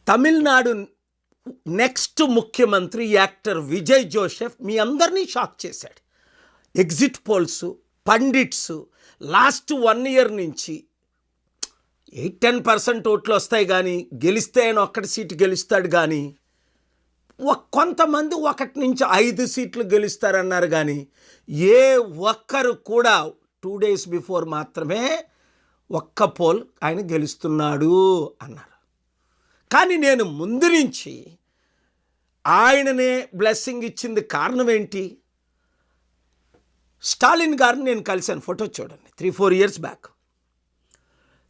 Tamil Nadu next ముఖ్యమంత్రి actor Vijay Joseph మీ అందరినీ shock చేశాడు. Exit polls, pundits last 1 year నుంచి 8-10% ఓట్లు వస్తాయి కానీ గెలిస్తే ఆయన ఒక్కటి సీటు గెలుస్తాడు కానీ కొంతమంది 1 నుంచి 5 సీట్లు గెలుస్తారన్నారు కానీ ఏ ఒక్కరు కూడా 2 days బిఫోర్ మాత్రమే ఒక్క పోల్ ఆయన గెలుస్తున్నాడు అన్నారు. కానీ నేను ముందు నుంచి ఆయననే బ్లెస్సింగ్ ఇచ్చింది కారణం ఏంటి? స్టాలిన్ గారిని నేను కలిశాను, ఫోటో చూడండి, 3-4 years బ్యాక్.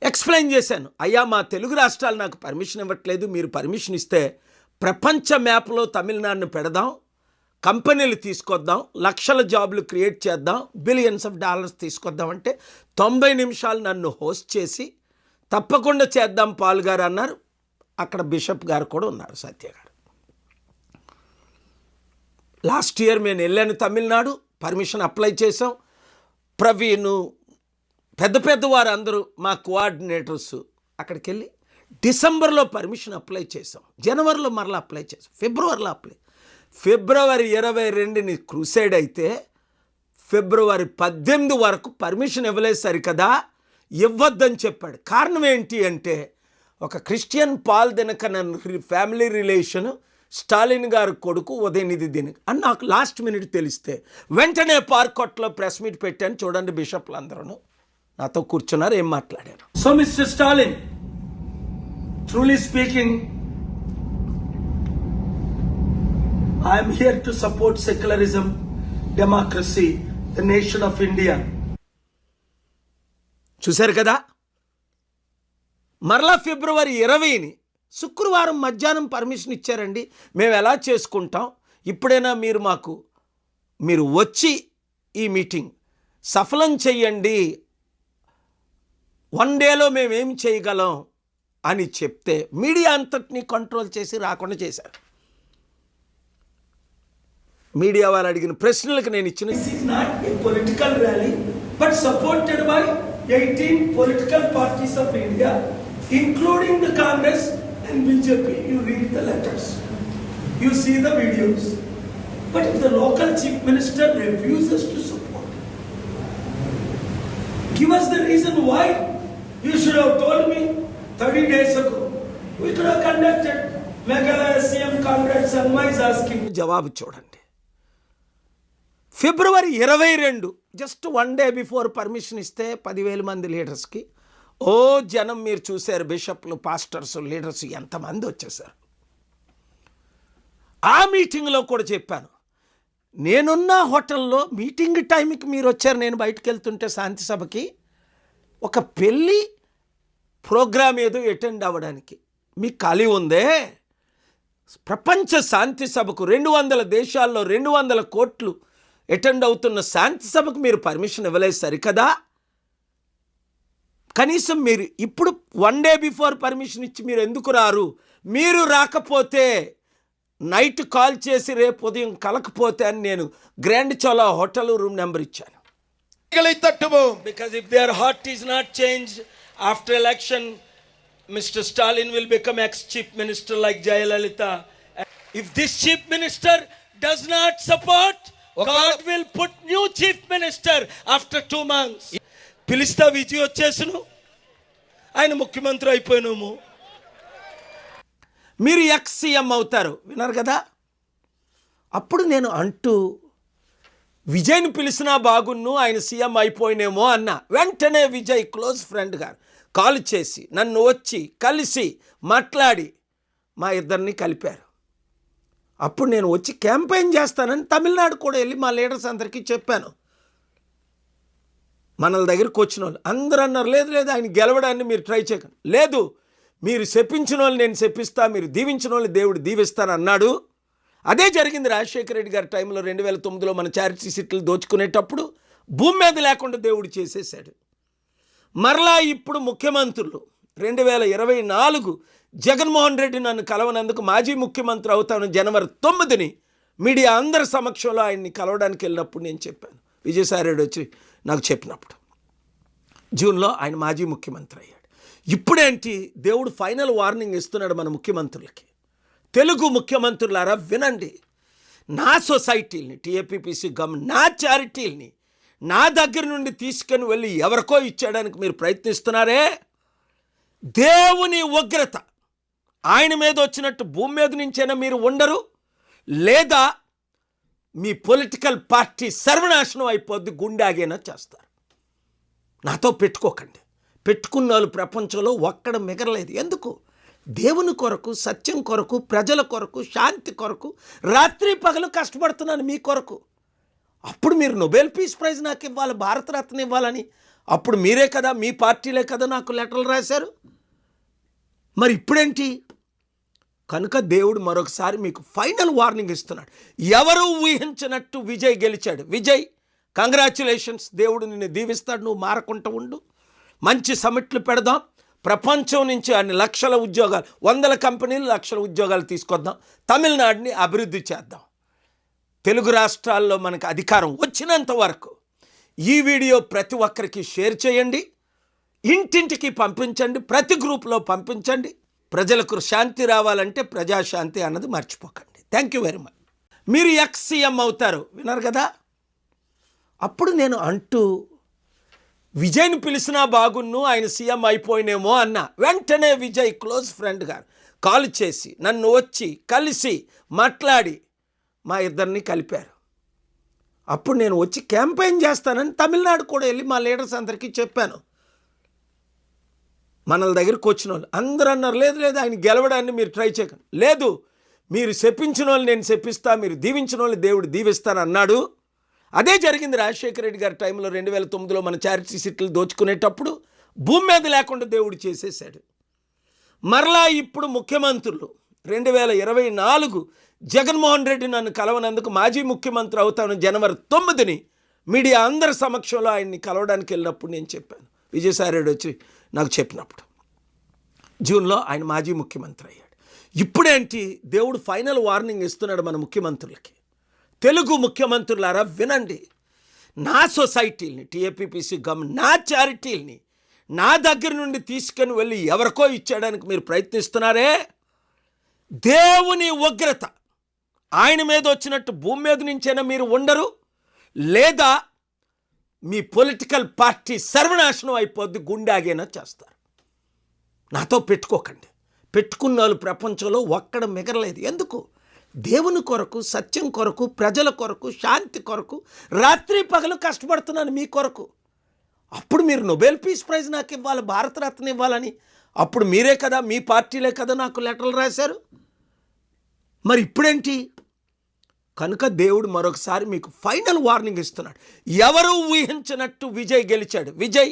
ఎక్స్ప్లెయిన్ చేశాను, అయ్యా మా తెలుగు రాష్ట్రాలు నాకు పర్మిషన్ ఇవ్వట్లేదు, మీరు పర్మిషన్ ఇస్తే ప్రపంచ మ్యాప్లో తమిళనాడును పెడదాం, కంపెనీలు తీసుకొద్దాం, లక్షల జాబ్లు క్రియేట్ చేద్దాం, బిలియన్స్ ఆఫ్ డాలర్స్ తీసుకొద్దాం అంటే 90 నిమిషాలు నన్ను హోస్ట్ చేసి తప్పకుండా చేద్దాం పాల్ గారు అన్నారు. అక్కడ బిషప్ గారు కూడా ఉన్నారు, సత్య గారు. లాస్ట్ ఇయర్ నేను వెళ్ళాను తమిళనాడు, పర్మిషన్ అప్లై చేసాం. ప్రవీణ్, పెద్ద వారు అందరూ మా కోఆర్డినేటర్స్ అక్కడికి వెళ్ళి డిసెంబర్లో పర్మిషన్ అప్లై చేసాం, జనవరిలో మరలా అప్లై చేసాం, ఫిబ్రవరిలో ఫిబ్రవరి 22ని క్రూసైడ్ అయితే ఫిబ్రవరి 18 వరకు పర్మిషన్ ఇవ్వలేదు. సరికదా ఇవ్వద్దని చెప్పాడు. కారణం ఏంటి అంటే ఒక Christian Paul Dinakaran family relation, Stalin garu కొడుకు ఉదయనిధి దినకరన్ అని నాకు లాస్ట్ మినిట్ తెలిస్తే వెంటనే పార్కొట్లో ప్రెస్ మీట్ పెట్టాను. చూడండి, బిషప్లు అందరూ నాతో కూర్చున్నారు, ఏం మాట్లాడారు. So mister Stalin, truly speaking, I'm here to support secularism, democracy, the nation of India. చూశారు కదా, మరలా ఫిబ్రవరి 20ని శుక్రవారం మధ్యాహ్నం పర్మిషన్ ఇచ్చారండి. మేము ఎలా చేసుకుంటాం, ఇప్పుడైనా మీరు వచ్చి ఈ మీటింగ్ సఫలం చెయ్యండి, 1 dayలో మేమేం చేయగలం అని చెప్తే మీడియా అంతటినీ కంట్రోల్ చేసి రాకుండా చేశారు. మీడియా వాళ్ళు అడిగిన ప్రశ్నలకు నేను ఇచ్చిన political rally but supported by 18 political parties of India including the Congress and BJP. You read the letters, you see the videos. But if the local chief minister refuses to support, give us the reason why. You should have told me 30 days ago. We could have conducted Meghalaya CM Congress and my asking. జవాబు చూడండి, ఫిబ్రవరి 22 just 1 day before permission ఇస్తే 10,000 మంది లీడర్స్కి జనం మీరు చూశారు, బిషప్లు, pastors, leaders ఎంతమంది వచ్చేసారు. ఆ మీటింగ్లో కూడా చెప్పాను, నేనున్న హోటల్లో మీటింగ్ టైంకి మీరు వచ్చారు, నేను బయటకు వెళ్తుంటే శాంతి సభకి ఒక పెళ్ళి ప్రోగ్రామ్ ఏదో అటెండ్ అవ్వడానికి మీకు ఖాళీ ఉందే? ప్రపంచ శాంతి సభకు 200 దేశాల్లో 200 కోట్లు అటెండ్ అవుతున్న శాంతి సభకు మీరు పర్మిషన్ ఇవ్వలేదు సరికదా? కనీసం మీరు ఇప్పుడు 1 day బిఫోర్ పర్మిషన్ ఇచ్చి మీరు ఎందుకు రారు? మీరు రాకపోతే నైట్ కాల్ చేసి రేపు ఉదయం కలకపోతే అని నేను grand Chola hotel room number ఇచ్చాను. Because if there heart is not changed after election, mister Stalin will become ex chief minister like Jayalalithaa. If this chief minister does not support, God will put new chief minister after 2 months. పిలిస్తా విజయ్ వచ్చేసును, ఆయన ముఖ్యమంత్రి అయిపోయినాము, మీరు ex CM అవుతారు. విన్నారు కదా? అప్పుడు నేను అంటూ విజయ్ని పిలిచినా బాగున్ను, ఆయన సీఎం అయిపోయినేమో అన్నా. వెంటనే విజయ్ క్లోజ్ ఫ్రెండ్ గారు కాల్ చేసి నన్ను వచ్చి కలిసి మాట్లాడి మా ఇద్దరిని కలిపారు. అప్పుడు నేను వచ్చి క్యాంపెయిన్ చేస్తానని తమిళనాడు కూడా వెళ్ళి మా లీడర్స్ అందరికీ చెప్పాను. మనల దగ్గరికి వచ్చిన వాళ్ళు అందరూ అన్నారు, లేదు ఆయన గెలవడాన్ని మీరు ట్రై చేయకండి, లేదు మీరు శపించిన వాళ్ళు నేను శపిస్తా, మీరు దీవించిన వాళ్ళు దేవుడు దీవిస్తాను అన్నాడు. అదే జరిగింది రాజశేఖర రెడ్డి గారి టైంలో 2009లో మన చారిటీ సీట్లు దోచుకునేటప్పుడు భూమి మీద లేకుండా దేవుడు చేసేసాడు. మరలా ఇప్పుడు ముఖ్యమంత్రులు 2024 జగన్మోహన్ రెడ్డి నన్ను కలవనందుకు మాజీ ముఖ్యమంత్రి అవుతాను జనవరి 9ని మీడియా అందరి సమక్షంలో ఆయన్ని కలవడానికి వెళ్ళినప్పుడు నేను చెప్పాను. విజయసాయి రెడ్డి వచ్చి నాకు చెప్పినప్పుడు జూన్లో ఆయన మాజీ ముఖ్యమంత్రి అయ్యాడు. ఇప్పుడేంటి దేవుడు ఫైనల్ వార్నింగ్ ఇస్తున్నాడు మన ముఖ్యమంత్రులకి. తెలుగు ముఖ్యమంత్రులారా వినండి. నా సొసైటీని టీఏపీపీసీ నా చారిటీల్ని నా దగ్గర నుండి తీసుకొని వెళ్ళి ఎవరికో ఇచ్చేయడానికి మీరు ప్రయత్నిస్తున్నారే, దేవుని ఉగ్రత ఆయన మీద వచ్చినట్టు భూమి మీద నుంచైనా మీరు ఉండరు, లేదా మీ పొలిటికల్ పార్టీ సర్వనాశనం అయిపోద్ది, గుండాగైనా చేస్తారు. నాతో పెట్టుకోకండి. పెట్టుకున్న వాళ్ళు ప్రపంచంలో ఒక్కడ మిగరలేదు. ఎందుకు? దేవుని కొరకు, సత్యం కొరకు, ప్రజల కొరకు, శాంతి కొరకు రాత్రి పగలు కష్టపడుతున్నాను మీ కొరకు. అప్పుడు మీరు నోబెల్ పీస్ ప్రైజ్ నాకు ఇవ్వాలి, భారతరత్న ఇవ్వాలని అప్పుడు మీరే కదా, మీ పార్టీలే కదా నాకు లెటర్లు రాశారు. మరి ఇప్పుడేంటి? కనుక దేవుడు మరొకసారి మీకు ఫైనల్ వార్నింగ్ ఇస్తున్నాడు. ఎవరు ఊహించినట్టు విజయ్ గెలిచాడు. విజయ్, కంగ్రాచ్యులేషన్స్, దేవుడు నిన్ను దీవిస్తాడు, నువ్వు మారకుండా ఉండు. మంచి సమిట్లు పెడదాం, ప్రపంచం నుంచి అన్ని లక్షల ఉద్యోగాలు, 100 కంపెనీలు, లక్షల ఉద్యోగాలు తీసుకొద్దాం, తమిళనాడుని అభివృద్ధి చేద్దాం. తెలుగు రాష్ట్రాల్లో మనకు అధికారం వచ్చినంత వరకు ఈ వీడియో ప్రతి ఒక్కరికి షేర్ చేయండి, ఇంటింటికి పంపించండి, ప్రతి గ్రూప్లో పంపించండి. ప్రజలకు శాంతి రావాలంటే ప్రజాశాంతి అన్నది మర్చిపోకండి. Thank you very much. మీరు ఎక్స్-సీఎం అవుతారు, విన్నారు కదా. అప్పుడు నేను అంటూ విజయ్ని పిలిచినా బాగున్ను, ఆయన సీఎం అయిపోయినేమో అన్నా. వెంటనే విజయ్ క్లోజ్ ఫ్రెండ్ గారు కాల్ చేసి నన్ను వచ్చి కలిసి మాట్లాడి మా ఇద్దరిని కలిపారు. అప్పుడు నేను వచ్చి క్యాంపెయిన్ చేస్తానని తమిళనాడు కూడా వెళ్ళి మా లీడర్స్ అందరికీ చెప్పాను. మన దగ్గరికి వచ్చిన వాళ్ళు అందరూ అన్నారు, లేదు లేదు ఆయన గెలవడాన్ని మీరు ట్రై చేయకండి. లేదు, మీరు శపించిన వాళ్ళు నేను శపిస్తా, మీరు దీవించిన వాళ్ళు దేవుడు దీవిస్తాను అన్నాడు. అదే జరిగింది రాజశేఖర రెడ్డి గారి టైంలో 2009లో మన చారిటీ సీట్లు దోచుకునేటప్పుడు భూమి మీద లేకుండా దేవుడు చేసేసాడు. మరలా ఇప్పుడు ముఖ్యమంత్రులు 2024 జగన్మోహన్ రెడ్డి నన్ను కలవనందుకు మాజీ ముఖ్యమంత్రి అవుతాను జనవరి 9ని మీడియా అందరి సమక్షంలో ఆయన్ని కలవడానికి వెళ్ళినప్పుడు నేను చెప్పాను. విజయసాయి రెడ్డి వచ్చి నాకు చెప్పినప్పుడు జూన్లో ఆయన మాజీ ముఖ్యమంత్రి అయ్యాడు. ఇప్పుడేంటి దేవుడు ఫైనల్ వార్నింగ్ ఇస్తున్నాడు మన ముఖ్యమంత్రులకి. తెలుగు ముఖ్యమంత్రులారా వినండి. నా సొసైటీని టీఏపీపీసీ నా చారిటీల్ని నా దగ్గర నుండి తీసుకొని వెళ్ళి ఎవరికో ఇచ్చేయడానికి మీరు ప్రయత్నిస్తున్నారే, దేవుని ఉగ్రత ఆయన మీద వచ్చినట్టు భూమి మీద నుంచైనా మీరు ఉండరు, లేదా మీ పొలిటికల్ పార్టీ సర్వనాశనం అయిపోద్ది, గుండాగైనా చేస్తారు. నాతో పెట్టుకోకండి. పెట్టుకున్న వాళ్ళు ప్రపంచంలో ఒక్కడ మిగరలేదు. ఎందుకు? దేవుని కొరకు, సత్యం కొరకు, ప్రజల కొరకు, శాంతి కొరకు రాత్రి పగలు కష్టపడుతున్నాను మీ కొరకు. అప్పుడు మీరు నోబెల్ పీస్ ప్రైజ్ నాకు ఇవ్వాలి, భారతరత్న ఇవ్వాలని అప్పుడు మీరే కదా, మీ పార్టీలే కదా నాకు లెటర్లు రాశారు. మరి ఇప్పుడేంటి? కనుక దేవుడు మరొకసారి మీకు ఫైనల్ వార్నింగ్ ఇస్తున్నాడు. ఎవరు ఊహించినట్టు విజయ్ గెలిచాడు. విజయ్,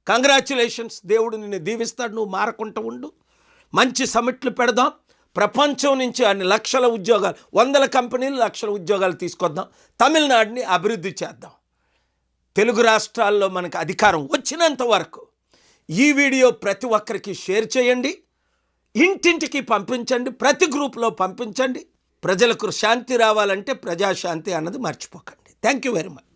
కంగ్రాచ్యులేషన్స్, దేవుడు నిన్ను దీవిస్తాడు, నువ్వు మారకుండా ఉండు. మంచి సమిట్లు పెడదాం, ప్రపంచం నుంచి అన్ని లక్షల ఉద్యోగాలు, 100 కంపెనీలు, లక్షల ఉద్యోగాలు తీసుకొద్దాం, తమిళనాడుని అభివృద్ధి చేద్దాం. తెలుగు రాష్ట్రాల్లో మనకు అధికారం వచ్చినంత వరకు ఈ వీడియో ప్రతి ఒక్కరికి షేర్ చేయండి, ఇంటింటికి పంపించండి, ప్రతి గ్రూప్లో పంపించండి. ప్రజలకు శాంతి రావాలంటే ప్రజాశాంతి అన్నది మర్చిపోకండి. Thank you very much.